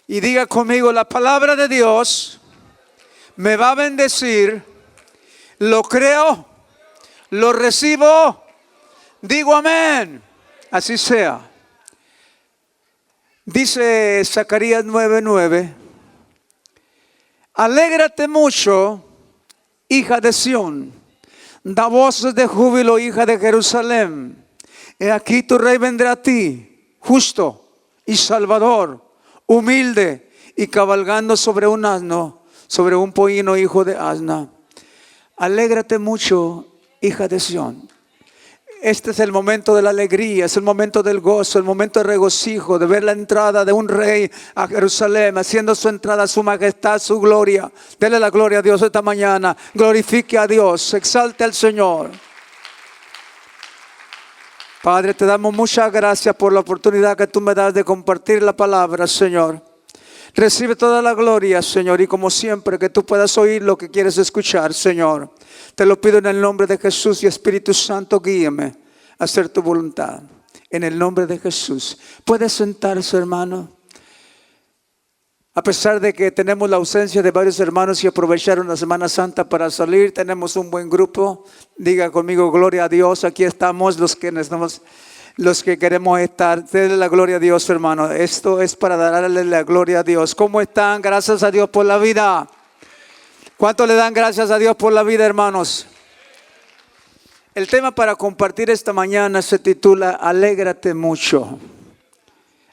Y diga conmigo, la palabra de Dios me va a bendecir. Lo creo, lo recibo. Digo amén. Así sea. Dice Zacarías 9:9. Alégrate mucho, hija de Sión. Da voces de júbilo, hija de Jerusalén. He aquí tu rey vendrá a ti, justo y salvador, humilde y cabalgando sobre un asno, sobre un pollino hijo de asna. Alégrate mucho, hija de Sión. Este es el momento de la alegría, es el momento del gozo, el momento de regocijo, de ver la entrada de un rey a Jerusalén, haciendo su entrada, su majestad, su gloria. Dele la gloria a Dios esta mañana. Glorifique a Dios, exalte al Señor. Padre, te damos muchas gracias por la oportunidad que tú me das de compartir la palabra, Señor. Recibe toda la gloria, Señor, y como siempre que tú puedas oír lo que quieres escuchar, Señor. Te lo pido en el nombre de Jesús y Espíritu Santo, guíame a hacer tu voluntad. En el nombre de Jesús. ¿Puede sentarse, hermano? A pesar de que tenemos la ausencia de varios hermanos y aprovecharon la Semana Santa para salir, tenemos un buen grupo. Diga conmigo, gloria a Dios. Aquí estamos los que queremos estar. Denle la gloria a Dios, hermano. Esto es para darle la gloria a Dios. ¿Cómo están? Gracias a Dios por la vida. ¿Cuánto le dan gracias a Dios por la vida, hermanos? El tema para compartir esta mañana se titula Alégrate mucho.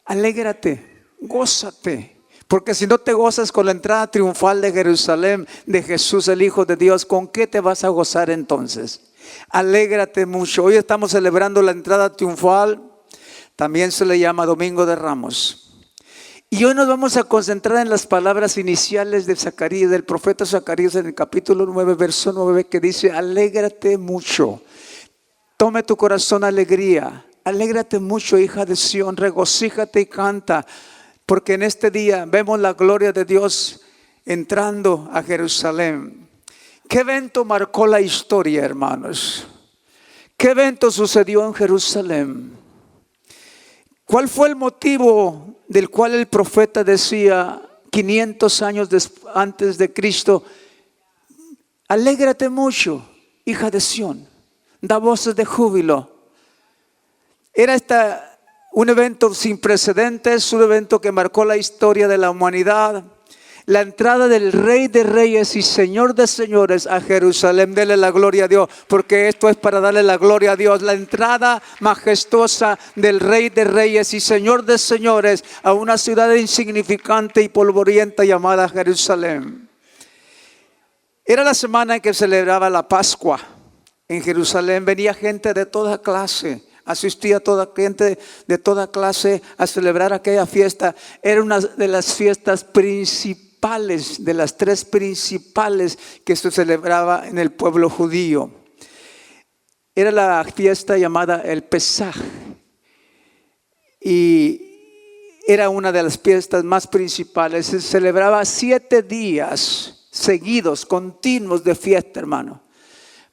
Alégrate, gózate. Porque si no te gozas con la entrada triunfal de Jerusalén, de Jesús el Hijo de Dios, ¿con qué te vas a gozar entonces? Alégrate mucho. Hoy estamos celebrando la entrada triunfal. También se le llama Domingo de Ramos. Y hoy nos vamos a concentrar en las palabras iniciales de Zacarías, del profeta Zacarías, en el capítulo 9, verso 9, que dice: alégrate mucho. Tome tu corazón alegría. Alégrate mucho, hija de Sión. Regocíjate y canta. Porque en este día vemos la gloria de Dios entrando a Jerusalén. ¿Qué evento marcó la historia, hermanos? ¿Qué evento sucedió en Jerusalén? ¿Cuál fue el motivo del cual el profeta decía 500 años antes de Cristo: alégrate mucho, hija de Sión, da voces de júbilo? Era un evento sin precedentes, un evento que marcó la historia de la humanidad. La entrada del Rey de Reyes y Señor de Señores a Jerusalén. Dele la gloria a Dios, porque esto es para darle la gloria a Dios. La entrada majestuosa del Rey de Reyes y Señor de Señores a una ciudad insignificante y polvorienta llamada Jerusalén. Era la semana en que celebraba la Pascua. En Jerusalén venía gente de toda clase. Asistía toda gente de toda clase a celebrar aquella fiesta. Era una de las fiestas principales, de las tres principales que se celebraba en el pueblo judío. Era la fiesta llamada el Pesaj. Y era una de las fiestas más principales. Se celebraba 7 días seguidos, continuos de fiesta, hermano.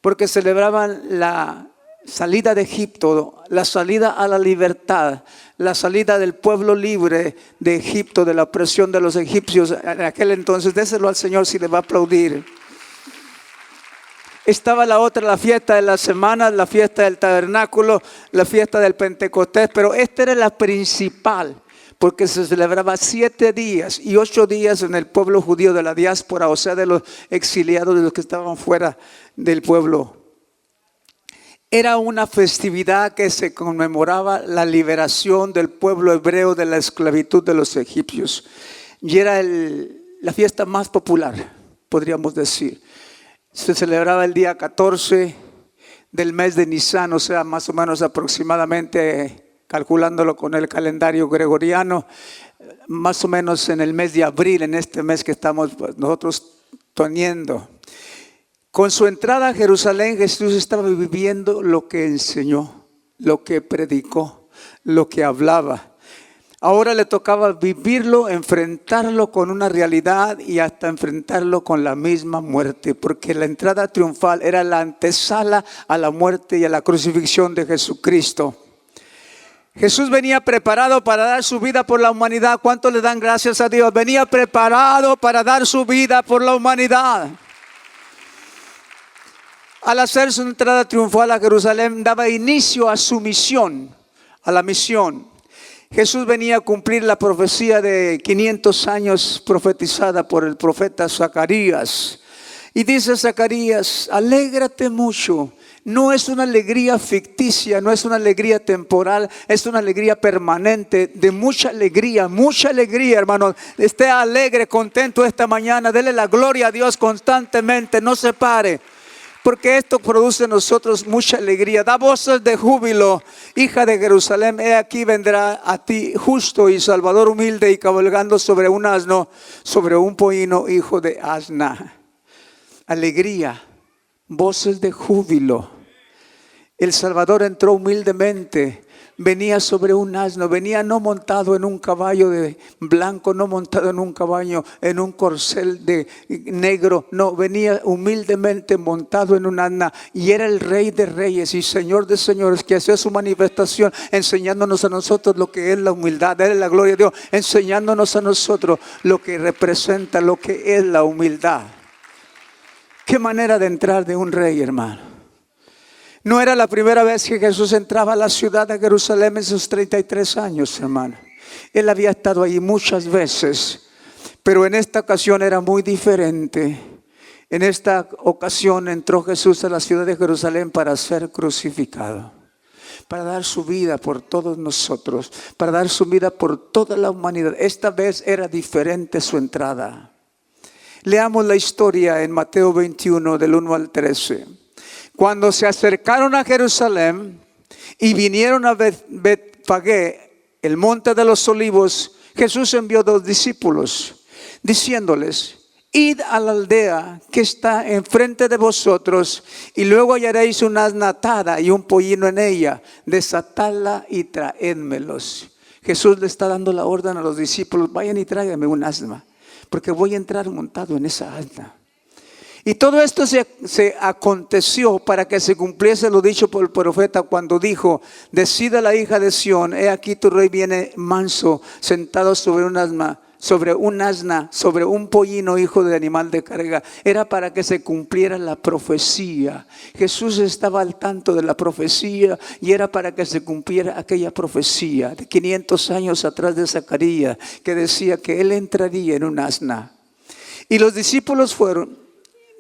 Porque celebraban la salida de Egipto, la salida a la libertad, la salida del pueblo libre de Egipto, de la opresión de los egipcios en aquel entonces. Déselo al Señor si le va a aplaudir. Estaba la fiesta de las semanas, la fiesta del tabernáculo, la fiesta del Pentecostés, pero esta era la principal, porque se celebraba 7 días y 8 días en el pueblo judío de la diáspora, o sea, de los exiliados, de los que estaban fuera del pueblo. Era una festividad que se conmemoraba la liberación del pueblo hebreo de la esclavitud de los egipcios. Y era la fiesta más popular, podríamos decir. Se celebraba el día 14 del mes de Nisan, o sea, más o menos aproximadamente, calculándolo con el calendario gregoriano, más o menos en el mes de abril, en este mes que estamos nosotros teniendo. Con su entrada a Jerusalén, Jesús estaba viviendo lo que enseñó, lo que predicó, lo que hablaba. Ahora le tocaba vivirlo, enfrentarlo con una realidad y hasta enfrentarlo con la misma muerte, porque la entrada triunfal era la antesala a la muerte y a la crucifixión de Jesucristo. Jesús venía preparado para dar su vida por la humanidad. ¿Cuánto le dan gracias a Dios? Venía preparado para dar su vida por la humanidad. Al hacer su entrada triunfal a Jerusalén, daba inicio a su misión, a la misión. Jesús venía a cumplir la profecía de 500 años profetizada por el profeta Zacarías. Y dice Zacarías: alégrate mucho. No es una alegría ficticia, no es una alegría temporal, es una alegría permanente, de mucha alegría, hermano. Esté alegre, contento esta mañana, dele la gloria a Dios constantemente, no se pare. Porque esto produce en nosotros mucha alegría. Da voces de júbilo, hija de Jerusalén. He aquí vendrá a ti justo y salvador, humilde y cabalgando sobre un asno, sobre un pollino, hijo de asna. Alegría, voces de júbilo. El Salvador entró humildemente. Venía sobre un asno, venía no montado en un caballo de blanco, no montado en un caballo, en un corcel de negro, no, venía humildemente montado en un asna, y era el Rey de Reyes y Señor de Señores, que hacía su manifestación, enseñándonos a nosotros lo que es la humildad. Dale la gloria a Dios, enseñándonos a nosotros lo que representa, lo que es la humildad. Qué manera de entrar de un rey, hermano. No era la primera vez que Jesús entraba a la ciudad de Jerusalén en sus 33 años, hermano. Él había estado allí muchas veces, pero en esta ocasión era muy diferente. En esta ocasión entró Jesús a la ciudad de Jerusalén para ser crucificado, para dar su vida por todos nosotros, para dar su vida por toda la humanidad. Esta vez era diferente su entrada. Leamos la historia en Mateo 21, del 1 al 13. Cuando se acercaron a Jerusalén y vinieron a Betfagé, el monte de los olivos, Jesús envió 2 discípulos, diciéndoles: id a la aldea que está enfrente de vosotros, y luego hallaréis una asna atada y un pollino en ella. Desatadla y traédmelos. Jesús le está dando la orden a los discípulos: vayan y tráiganme un asna, porque voy a entrar montado en esa asna. Y todo esto se aconteció para que se cumpliese lo dicho por el profeta cuando dijo: decida la hija de Sión, he aquí tu rey viene manso, sentado sobre un asna, sobre un pollino, hijo de animal de carga. Era para que se cumpliera la profecía. Jesús estaba al tanto de la profecía y era para que se cumpliera aquella profecía de 500 años atrás de Zacarías, que decía que él entraría en un asna. Y los discípulos fueron: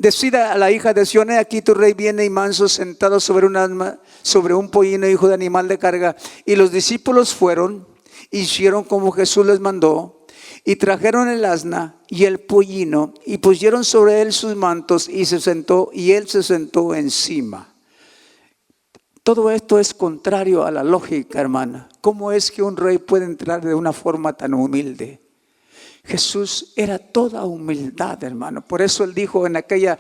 decida a la hija de Sión, aquí tu rey viene y manso, sentado sobre un asna, sobre un pollino, hijo de animal de carga. Y los discípulos fueron, hicieron como Jesús les mandó, y trajeron el asna y el pollino, y pusieron sobre él sus mantos, y se sentó, y él se sentó encima. Todo esto es contrario a la lógica, hermana. ¿Cómo es que un rey puede entrar de una forma tan humilde? Jesús era toda humildad, hermano. Por eso él dijo en aquella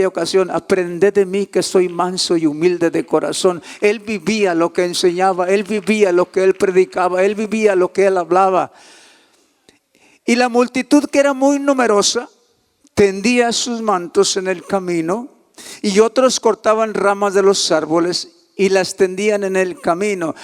ocasión: aprended de mí que soy manso y humilde de corazón. Él vivía lo que enseñaba, él vivía lo que él predicaba, él vivía lo que él hablaba. Y la multitud, que era muy numerosa, tendía sus mantos en el camino, y otros cortaban ramas de los árboles y las tendían en el camino.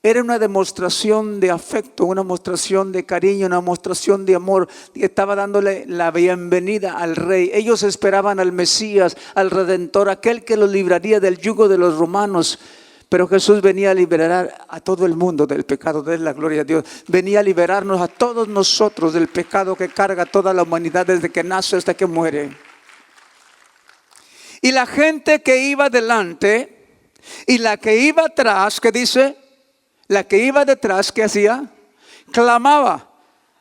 Era una demostración de afecto, una demostración de cariño, una demostración de amor. Estaba dándole la bienvenida al rey. Ellos esperaban al Mesías, al Redentor, aquel que los libraría del yugo de los romanos. Pero Jesús venía a liberar a todo el mundo del pecado. De la gloria a Dios. Venía a liberarnos a todos nosotros del pecado que carga toda la humanidad desde que nace hasta que muere. Y la gente que iba delante y la que iba atrás, ¿qué dice? La que iba detrás, ¿qué hacía?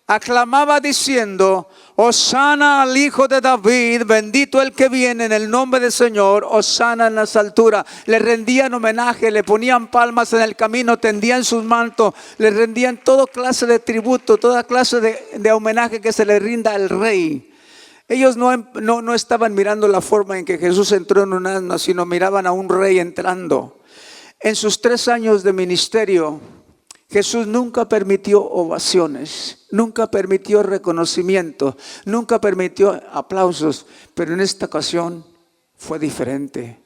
Aclamaba diciendo: Hosana al Hijo de David, bendito el que viene en el nombre del Señor, Hosana en las alturas. Le rendían homenaje, le ponían palmas en el camino, tendían sus mantos, le rendían toda clase de tributo, toda clase de homenaje que se le rinda al rey. Ellos no estaban mirando la forma en que Jesús entró en un asna, sino miraban a un rey entrando. En sus 3 años de ministerio, Jesús nunca permitió ovaciones, nunca permitió reconocimiento, nunca permitió aplausos, pero en esta ocasión fue diferente.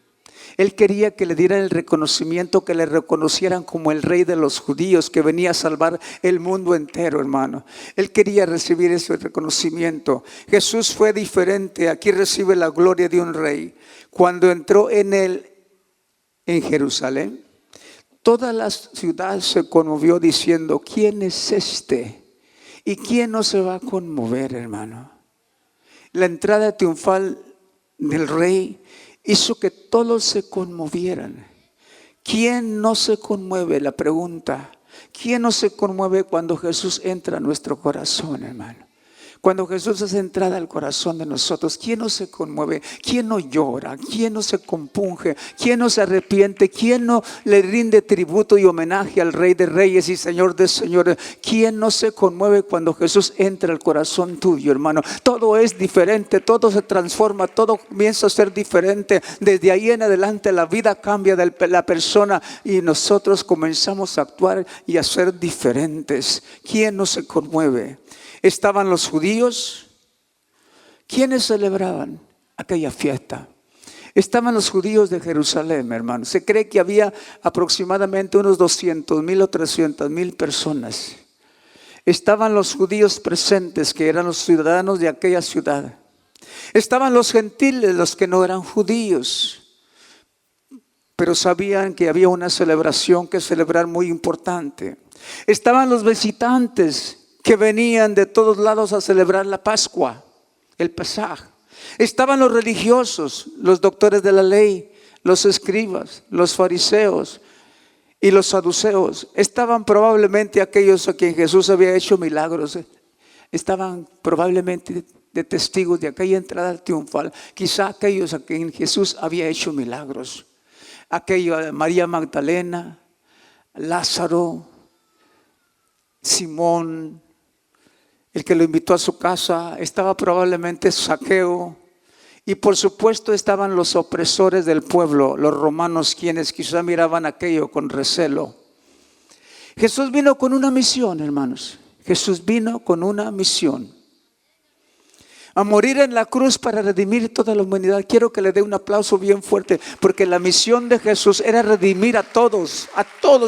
Él quería que le dieran el reconocimiento, que le reconocieran como el rey de los judíos, que venía a salvar el mundo entero, hermano. Él quería recibir ese reconocimiento. Jesús fue diferente. Aquí recibe la gloria de un rey. Cuando entró en Jerusalén, toda la ciudad se conmovió diciendo: ¿quién es este? ¿Y quién no se va a conmover, hermano? La entrada triunfal del rey hizo que todos se conmovieran. ¿Quién no se conmueve? La pregunta. ¿Quién no se conmueve cuando Jesús entra a nuestro corazón, hermano? Cuando Jesús hace entrada al corazón de nosotros, ¿quién no se conmueve? ¿Quién no llora? ¿Quién no se compunge? ¿Quién no se arrepiente? ¿Quién no le rinde tributo y homenaje al Rey de Reyes y Señor de Señores? ¿Quién no se conmueve cuando Jesús entra al corazón tuyo, hermano? Todo es diferente, todo se transforma, todo comienza a ser diferente. Desde ahí en adelante la vida cambia de la persona y nosotros comenzamos a actuar y a ser diferentes. ¿Quién no se conmueve? Estaban los judíos. ¿Quiénes celebraban aquella fiesta? Estaban los judíos de Jerusalén, hermano. Se cree que había aproximadamente unos 200,000 o 300,000 personas. Estaban los judíos presentes, que eran los ciudadanos de aquella ciudad. Estaban los gentiles, los que no eran judíos, pero sabían que había una celebración que celebrar muy importante. Estaban los visitantes que venían de todos lados a celebrar la Pascua, el Pesaj. Estaban los religiosos, los doctores de la ley, los escribas, los fariseos y los saduceos. Estaban probablemente aquellos a quien Jesús había hecho milagros. Estaban probablemente de testigos de aquella entrada triunfal. Quizá aquellos a quien Jesús había hecho milagros. María Magdalena, Lázaro, Simón, el que lo invitó a su casa. Estaba probablemente Zaqueo. Y por supuesto estaban los opresores del pueblo, los romanos, quienes quizá miraban aquello con recelo. Jesús vino con una misión, hermanos. Jesús vino con una misión: a morir en la cruz para redimir toda la humanidad. Quiero que le dé un aplauso bien fuerte, porque la misión de Jesús era redimir a todos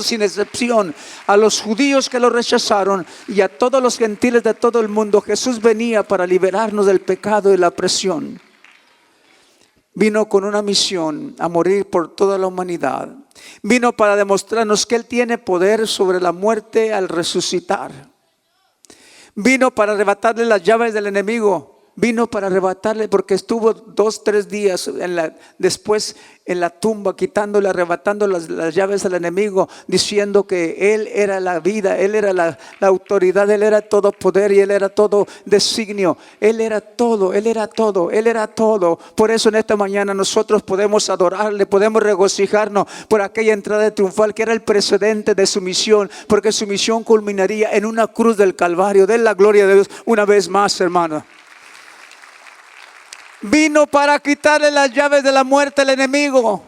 sin excepción, a los judíos que lo rechazaron y a todos los gentiles de todo el mundo. Jesús venía para liberarnos del pecado y la opresión. Vino con una misión: a morir por toda la humanidad. Vino para demostrarnos que Él tiene poder sobre la muerte al resucitar. Vino para arrebatarle las llaves del enemigo. Vino para arrebatarle, porque estuvo 2-3 días después en la tumba, quitándole, arrebatando las llaves al enemigo, diciendo que Él era la vida, Él era la autoridad, Él era todo poder y Él era todo designio. Él era todo, Él era todo, Él era todo. Por eso en esta mañana nosotros podemos adorarle, podemos regocijarnos por aquella entrada triunfal que era el precedente de su misión, porque su misión culminaría en una cruz del Calvario. Den la gloria de Dios una vez más, hermano. Vino para quitarle las llaves de la muerte al enemigo.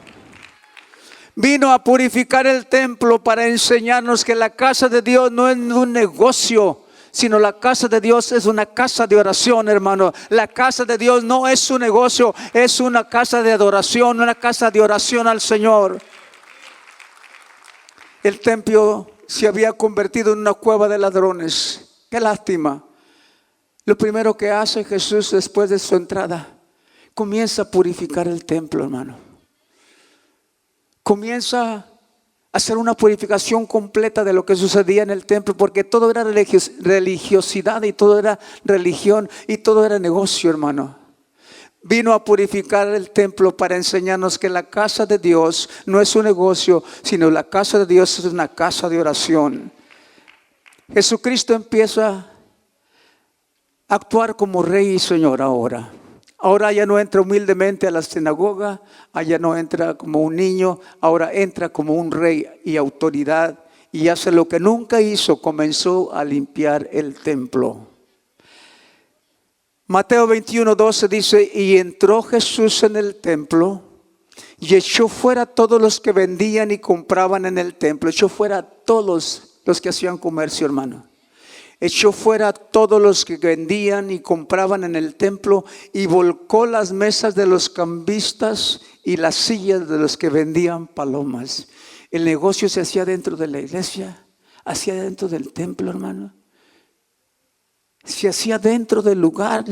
Vino a purificar el templo para enseñarnos que la casa de Dios no es un negocio, sino la casa de Dios es una casa de oración, hermano. La casa de Dios no es un negocio, es una casa de adoración, una casa de oración al Señor. El templo se había convertido en una cueva de ladrones. Qué lástima. Lo primero que hace Jesús después de su entrada, comienza a purificar el templo, hermano. Comienza a hacer una purificación completa de lo que sucedía en el templo, porque todo era religiosidad y todo era religión y todo era negocio, hermano. Vino a purificar el templo para enseñarnos que la casa de Dios no es un negocio, sino la casa de Dios es una casa de oración. Jesucristo empieza a actuar como Rey y Señor ahora. Ahora ya no entra humildemente a la sinagoga, allá no entra como un niño, ahora entra como un rey y autoridad y hace lo que nunca hizo: comenzó a limpiar el templo. Mateo 21:12 dice: y entró Jesús en el templo y echó fuera a todos los que vendían y compraban en el templo. Echó fuera a todos los que hacían comercio, hermano. Echó fuera a todos los que vendían y compraban en el templo y volcó las mesas de los cambistas y las sillas de los que vendían palomas. El negocio se hacía dentro de la iglesia, hacía dentro del templo, hermano. Se hacía dentro del lugar.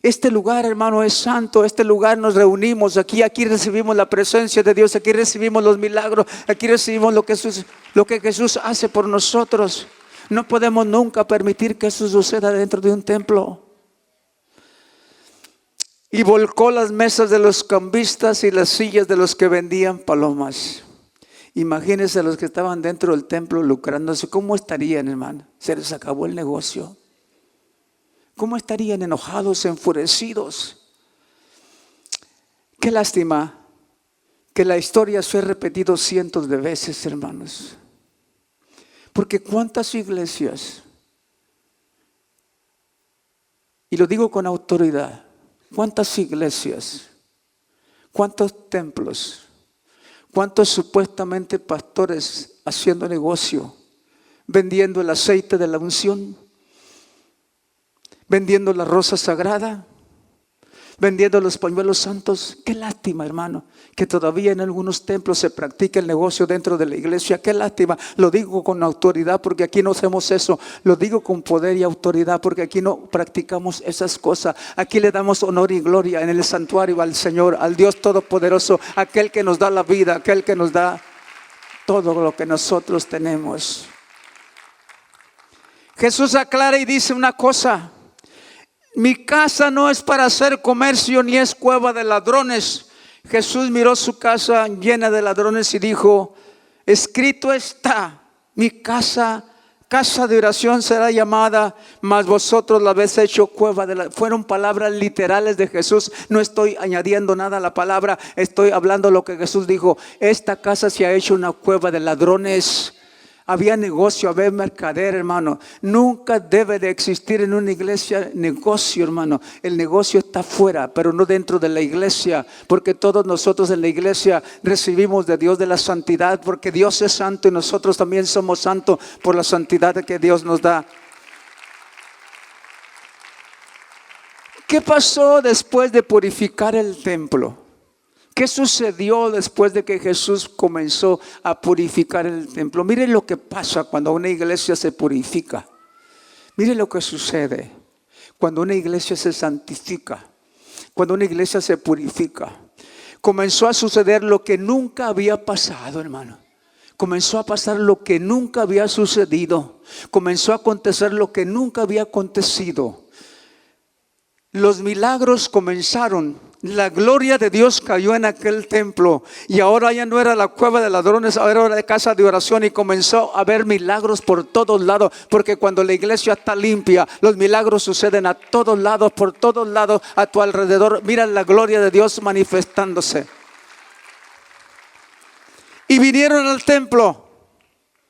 Este lugar, hermano, es santo. Este lugar nos reunimos aquí recibimos la presencia de Dios. Aquí recibimos los milagros. Aquí recibimos lo que Jesús hace por nosotros. No podemos nunca permitir que eso suceda dentro de un templo. Y volcó las mesas de los cambistas y las sillas de los que vendían palomas. Imagínense los que estaban dentro del templo lucrándose. ¿Cómo estarían, hermano? Se les acabó el negocio. ¿Cómo estarían enojados, enfurecidos? Qué lástima que la historia se ha repetido cientos de veces, hermanos. Porque cuántas iglesias, y lo digo con autoridad, cuántas iglesias, cuántos templos, cuántos supuestamente pastores haciendo negocio, vendiendo el aceite de la unción, vendiendo la rosa sagrada, vendiendo los pañuelos santos. Qué lástima, hermano, que todavía en algunos templos se practica el negocio dentro de la iglesia. Qué lástima. Lo digo con autoridad porque aquí no hacemos eso. Lo digo con poder y autoridad porque aquí no practicamos esas cosas. Aquí le damos honor y gloria en el santuario al Señor, al Dios Todopoderoso, aquel que nos da la vida, aquel que nos da todo lo que nosotros tenemos. Jesús aclara y dice una cosa: mi casa no es para hacer comercio ni es cueva de ladrones. Jesús miró su casa llena de ladrones y dijo: escrito está, mi casa, casa de oración será llamada, mas vosotros la habéis hecho cueva de ladrones. Fueron palabras literales de Jesús. No estoy añadiendo nada a la palabra, estoy hablando lo que Jesús dijo. Esta casa se ha hecho una cueva de ladrones. Había negocio, había mercader, hermano. Nunca debe de existir en una iglesia negocio, hermano. El negocio está fuera, pero no dentro de la iglesia. Porque todos nosotros en la iglesia recibimos de Dios de la santidad. Porque Dios es santo y nosotros también somos santos por la santidad que Dios nos da. ¿Qué pasó después de purificar el templo? ¿Qué sucedió después de que Jesús comenzó a purificar el templo? Miren lo que pasa cuando una iglesia se purifica. Miren lo que sucede cuando una iglesia se santifica, cuando una iglesia se purifica. Comenzó a suceder lo que nunca había pasado, hermano. Comenzó a pasar lo que nunca había sucedido. Comenzó a acontecer lo que nunca había acontecido. Los milagros comenzaron. La gloria de Dios cayó en aquel templo y ahora ya no era la cueva de ladrones, ahora era la casa de oración, y comenzó a haber milagros por todos lados, porque cuando la iglesia está limpia, los milagros suceden a todos lados, por todos lados a tu alrededor. Mira la gloria de Dios manifestándose. Y vinieron al templo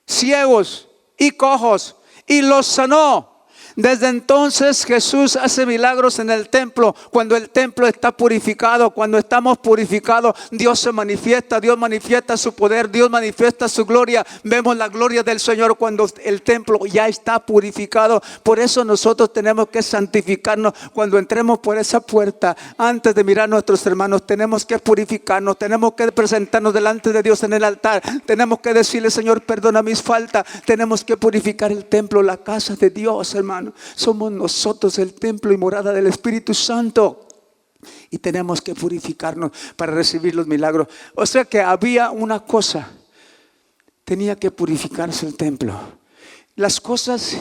ciegos y cojos y los sanó. Desde entonces Jesús hace milagros en el templo. Cuando el templo está purificado, cuando estamos purificados, Dios se manifiesta, Dios manifiesta su poder, Dios manifiesta su gloria. Vemos la gloria del Señor cuando el templo ya está purificado. Por eso nosotros tenemos que santificarnos. Cuando entremos por esa puerta, antes de mirar a nuestros hermanos, tenemos que purificarnos, tenemos que presentarnos delante de Dios en el altar. Tenemos que decirle: Señor, perdona mis faltas. Tenemos que purificar el templo, la casa de Dios, hermano. Somos nosotros el templo y morada del Espíritu Santo. Y tenemos que purificarnos para recibir los milagros. O sea que había una cosa: tenía que purificarse el templo. Las cosas,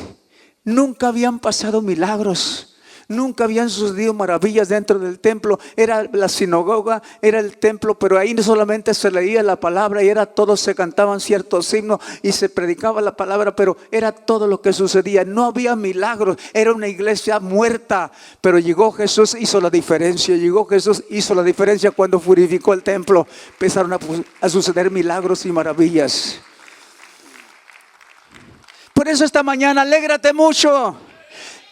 nunca habían pasado milagros. Nunca habían sucedido maravillas dentro del templo. Era la sinagoga, era el templo, pero ahí no solamente se leía la palabra y era todo, se cantaban ciertos himnos y se predicaba la palabra, pero era todo lo que sucedía. No había milagros, era una iglesia muerta. Pero llegó Jesús, hizo la diferencia. Llegó Jesús, hizo la diferencia cuando purificó el templo. Empezaron a suceder milagros y maravillas. Por eso esta mañana, alégrate mucho.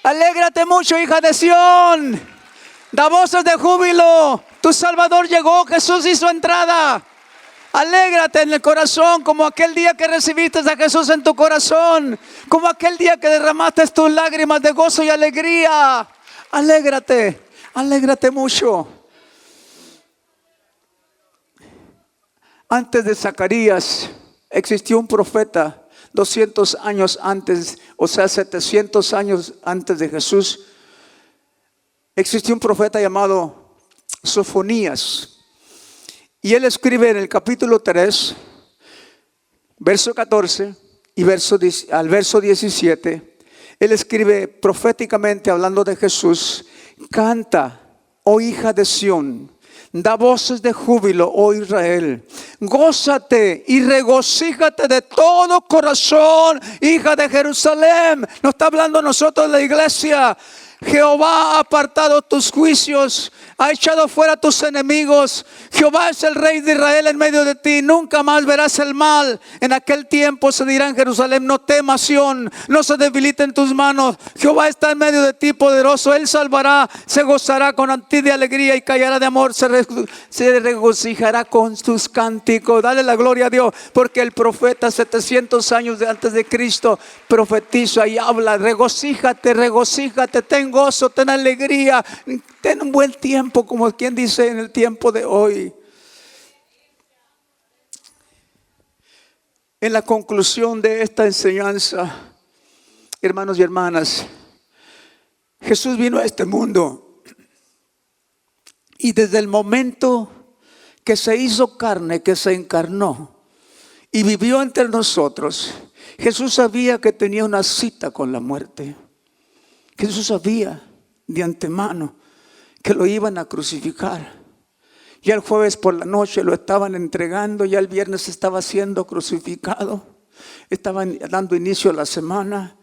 Alégrate mucho, hija de Sión. Da voces de júbilo. Tu Salvador llegó, Jesús hizo entrada. Alégrate en el corazón, como aquel día que recibiste a Jesús en tu corazón, como aquel día que derramaste tus lágrimas de gozo y alegría. Alégrate, alégrate mucho. Antes de Zacarías existió un profeta 200 años antes, o sea 700 años antes de Jesús. Existió un profeta llamado Sofonías. Y él escribe en el capítulo 3, verso 14 y al verso 17. Él escribe proféticamente hablando de Jesús: canta, oh hija de Sión, da voces de júbilo, oh Israel. Gózate y regocíjate de todo corazón, hija de Jerusalén. No está hablando a nosotros, la iglesia. Jehová ha apartado tus juicios, ha echado fuera tus enemigos. Jehová es el Rey de Israel en medio de ti. Nunca más verás el mal. En aquel tiempo se dirá en Jerusalén: no temas, Sión, no se debiliten tus manos. Jehová está en medio de ti, poderoso. Él salvará, se gozará con ti de alegría y callará de amor. Se regocijará con tus cánticos. Dale la gloria a Dios, porque el profeta 700 años antes de Cristo profetiza y habla: regocíjate, regocíjate, ten gozo, ten alegría, ten un buen tiempo, como quien dice en el tiempo de hoy. En la conclusión de esta enseñanza, hermanos y hermanas, Jesús vino a este mundo y desde el momento que se hizo carne, que se encarnó y vivió entre nosotros, Jesús sabía que tenía una cita con la muerte. Jesús sabía de antemano que lo iban a crucificar. Ya el jueves por la noche lo estaban entregando, ya el viernes estaba siendo crucificado, estaban dando inicio a la semana.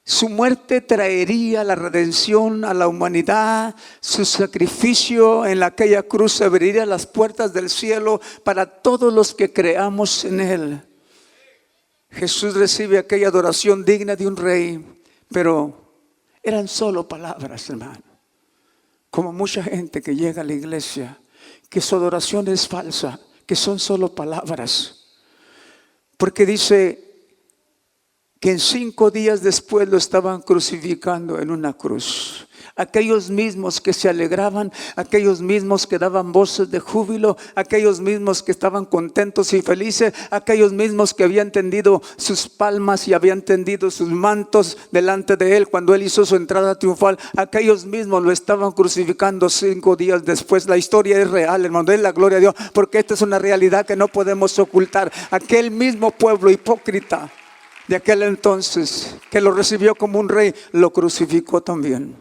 Su muerte traería la redención a la humanidad. Su sacrificio en aquella cruz abriría las puertas del cielo para todos los que creamos en Él. Jesús recibe aquella adoración digna de un rey, pero eran solo palabras, hermano. Como mucha gente que llega a la iglesia, que su adoración es falsa, que son solo palabras. Porque dice que en 5 días después lo estaban crucificando en una cruz. Aquellos mismos que se alegraban, aquellos mismos que daban voces de júbilo, aquellos mismos que estaban contentos y felices, aquellos mismos que habían tendido sus palmas y habían tendido sus mantos delante de Él cuando Él hizo su entrada triunfal, aquellos mismos lo estaban crucificando 5 días después. La historia es real, hermano, den la gloria a Dios, porque esta es una realidad que no podemos ocultar. Aquel mismo pueblo hipócrita de aquel entonces, que lo recibió como un rey, lo crucificó también.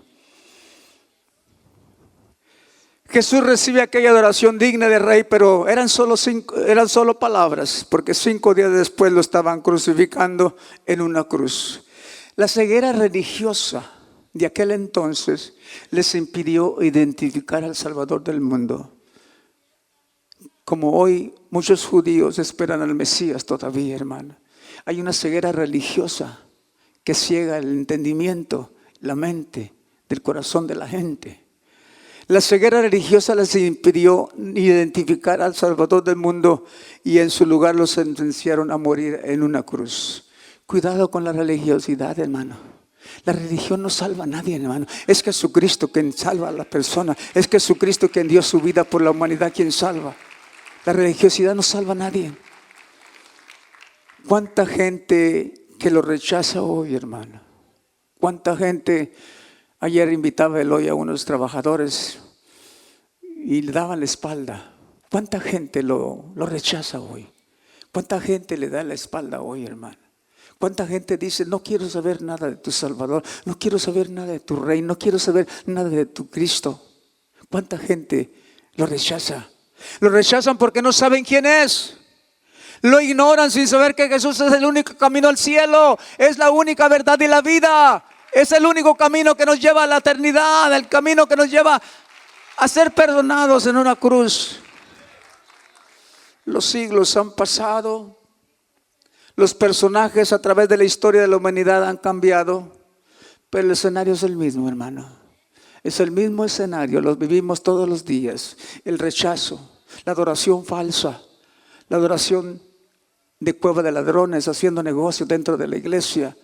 Jesús recibe aquella adoración digna de rey, pero eran solo palabras, porque 5 días después lo estaban crucificando en una cruz. La ceguera religiosa de aquel entonces les impidió identificar al Salvador del mundo. Como hoy muchos judíos esperan al Mesías todavía, hermano. Hay una ceguera religiosa que ciega el entendimiento, la mente del corazón de la gente. La ceguera religiosa les impidió identificar al Salvador del mundo y en su lugar los sentenciaron a morir en una cruz. Cuidado con la religiosidad, hermano. La religión no salva a nadie, hermano. Es Jesucristo quien salva a la persona. Es Jesucristo quien dio su vida por la humanidad, quien salva. La religiosidad no salva a nadie. ¿Cuánta gente que lo rechaza hoy, hermano? ¿Cuánta gente? Ayer invitaba Eloy a unos trabajadores y le daban la espalda. ¿Cuánta gente lo rechaza hoy? ¿Cuánta gente le da la espalda hoy, hermano? ¿Cuánta gente dice: no quiero saber nada de tu Salvador, no quiero saber nada de tu Rey, no quiero saber nada de tu Cristo? ¿Cuánta gente lo rechaza? Lo rechazan porque no saben quién es. Lo ignoran sin saber que Jesús es el único camino al cielo, es la única verdad y la vida. Es el único camino que nos lleva a la eternidad, el camino que nos lleva a ser perdonados en una cruz. Los siglos han pasado, los personajes a través de la historia de la humanidad han cambiado, pero el escenario es el mismo, hermano. Es el mismo escenario, lo vivimos todos los días. El rechazo, la adoración falsa, la adoración de cueva de ladrones, haciendo negocio dentro de la iglesia.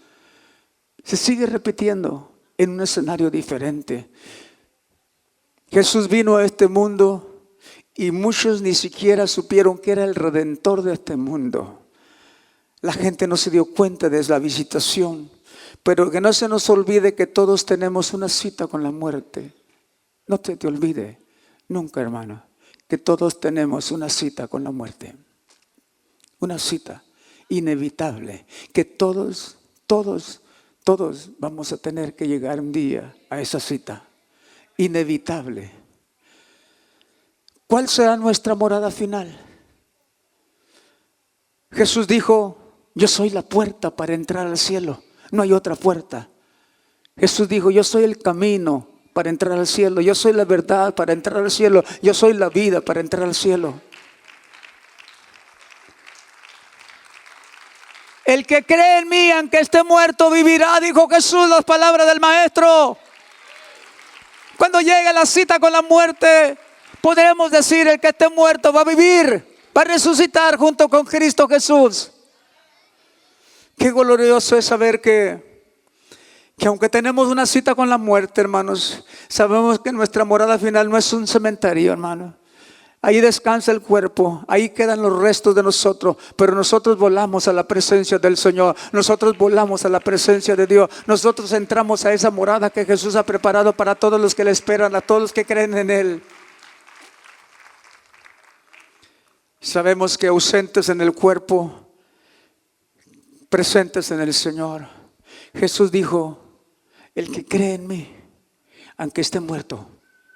Se sigue repitiendo en un escenario diferente. Jesús vino a este mundo y muchos ni siquiera supieron que era el Redentor de este mundo. La gente no se dio cuenta de la visitación, pero que no se nos olvide que todos tenemos una cita con la muerte. No te olvide nunca, hermano, que todos tenemos una cita con la muerte. Una cita inevitable, que todos vamos a tener que llegar un día a esa cita. Inevitable. ¿Cuál será nuestra morada final? Jesús dijo: yo soy la puerta para entrar al cielo. No hay otra puerta. Jesús dijo: yo soy el camino para entrar al cielo. Yo soy la verdad para entrar al cielo. Yo soy la vida para entrar al cielo. El que cree en mí, aunque esté muerto, vivirá, dijo Jesús, las palabras del Maestro. Cuando llegue la cita con la muerte, podremos decir: el que esté muerto va a vivir, va a resucitar junto con Cristo Jesús. Qué glorioso es saber que aunque tenemos una cita con la muerte, hermanos, sabemos que nuestra morada final no es un cementerio, hermano. Ahí descansa el cuerpo, ahí quedan los restos de nosotros, pero nosotros volamos a la presencia del Señor, nosotros volamos a la presencia de Dios, nosotros entramos a esa morada que Jesús ha preparado para todos los que le esperan, a todos los que creen en Él. Sabemos que ausentes en el cuerpo, presentes en el Señor. Jesús dijo: el que cree en mí, aunque esté muerto,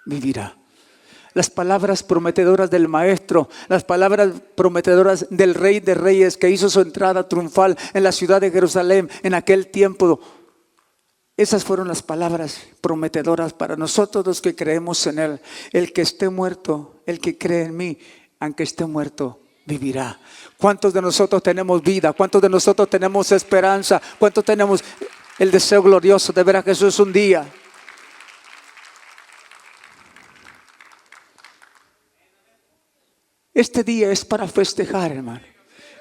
vivirá. Las palabras prometedoras del Maestro, las palabras prometedoras del Rey de Reyes que hizo su entrada triunfal en la ciudad de Jerusalén en aquel tiempo. Esas fueron las palabras prometedoras para nosotros los que creemos en Él. El que esté muerto, el que cree en mí, aunque esté muerto, vivirá. ¿Cuántos de nosotros tenemos vida? ¿Cuántos de nosotros tenemos esperanza? ¿Cuántos tenemos el deseo glorioso de ver a Jesús un día? Este día es para festejar, hermano.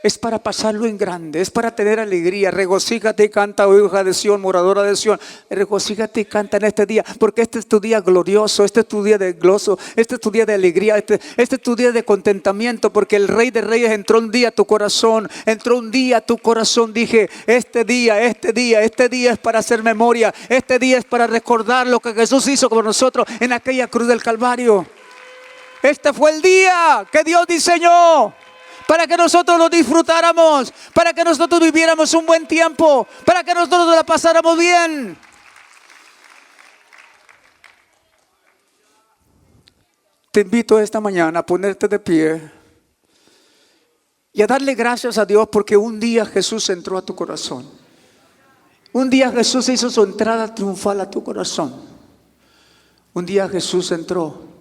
Es para pasarlo en grande, es para tener alegría. Regocíjate y canta, oh hija de Sión, moradora de Sión. Regocíjate y canta en este día, porque este es tu día glorioso, este es tu día de gozo, este es tu día de alegría, este es tu día de contentamiento, porque el Rey de Reyes entró un día a tu corazón, entró un día a tu corazón. Dije: este día es para hacer memoria, este día es para recordar lo que Jesús hizo con nosotros en aquella cruz del Calvario. Este fue el día que Dios diseñó para que nosotros lo disfrutáramos, para que nosotros viviéramos un buen tiempo, para que nosotros la pasáramos bien. Te invito esta mañana a ponerte de pie y a darle gracias a Dios, porque un día Jesús entró a tu corazón. Un día Jesús hizo su entrada triunfal a tu corazón. Un día Jesús entró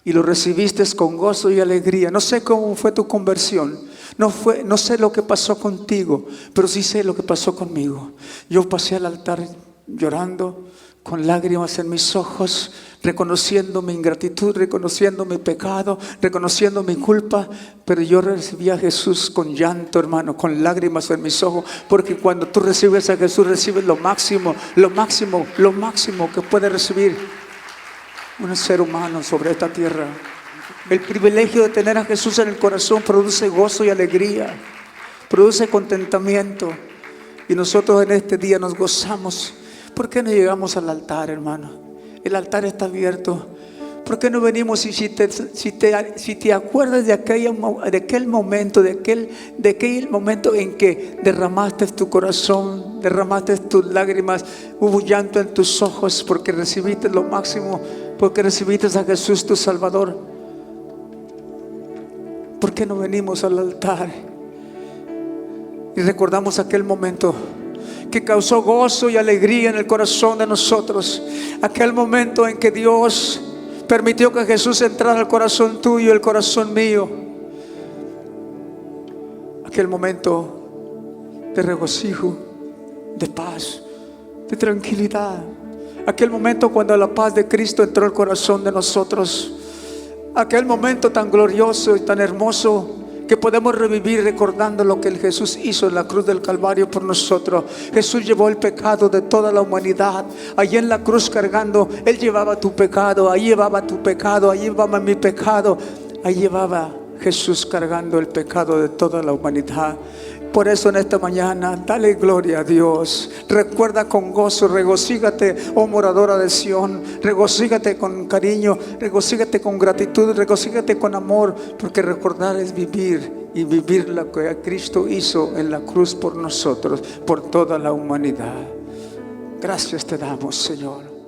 y lo recibiste con gozo y alegría. No sé cómo fue tu conversión, no sé lo que pasó contigo, pero sí sé lo que pasó conmigo. Yo pasé al altar llorando, con lágrimas en mis ojos, reconociendo mi ingratitud, reconociendo mi pecado, reconociendo mi culpa. Pero yo recibí a Jesús con llanto, hermano, con lágrimas en mis ojos, porque cuando tú recibes a Jesús, recibes lo máximo que puede recibir un ser humano sobre esta tierra. El privilegio de tener a Jesús en el corazón produce gozo y alegría, produce contentamiento. Y nosotros en este día nos gozamos. ¿Por qué no llegamos al altar, hermano? El altar está abierto. ¿Por qué no venimos? Y si te acuerdas de aquel momento en que derramaste tu corazón, derramaste tus lágrimas, hubo llanto en tus ojos porque recibiste lo máximo, porque recibiste a Jesús tu Salvador. ¿Por qué no venimos al altar y recordamos aquel momento que causó gozo y alegría en el corazón de nosotros? Aquel momento en que Dios permitió que Jesús entrara al corazón tuyo y el corazón mío. Aquel momento de regocijo, de paz, de tranquilidad. Aquel momento cuando la paz de Cristo entró al corazón de nosotros. Aquel momento tan glorioso y tan hermoso que podemos revivir recordando lo que el Jesús hizo en la cruz del Calvario por nosotros. Jesús llevó el pecado de toda la humanidad. Allí en la cruz cargando, Él llevaba tu pecado, ahí llevaba tu pecado, ahí llevaba mi pecado. Ahí llevaba Jesús cargando el pecado de toda la humanidad. Por eso en esta mañana, dale gloria a Dios. Recuerda con gozo, regocígate, oh moradora de Sión. Regocígate con cariño, regocígate con gratitud, regocígate con amor. Porque recordar es vivir, y vivir lo que Cristo hizo en la cruz por nosotros, por toda la humanidad. Gracias te damos, Señor.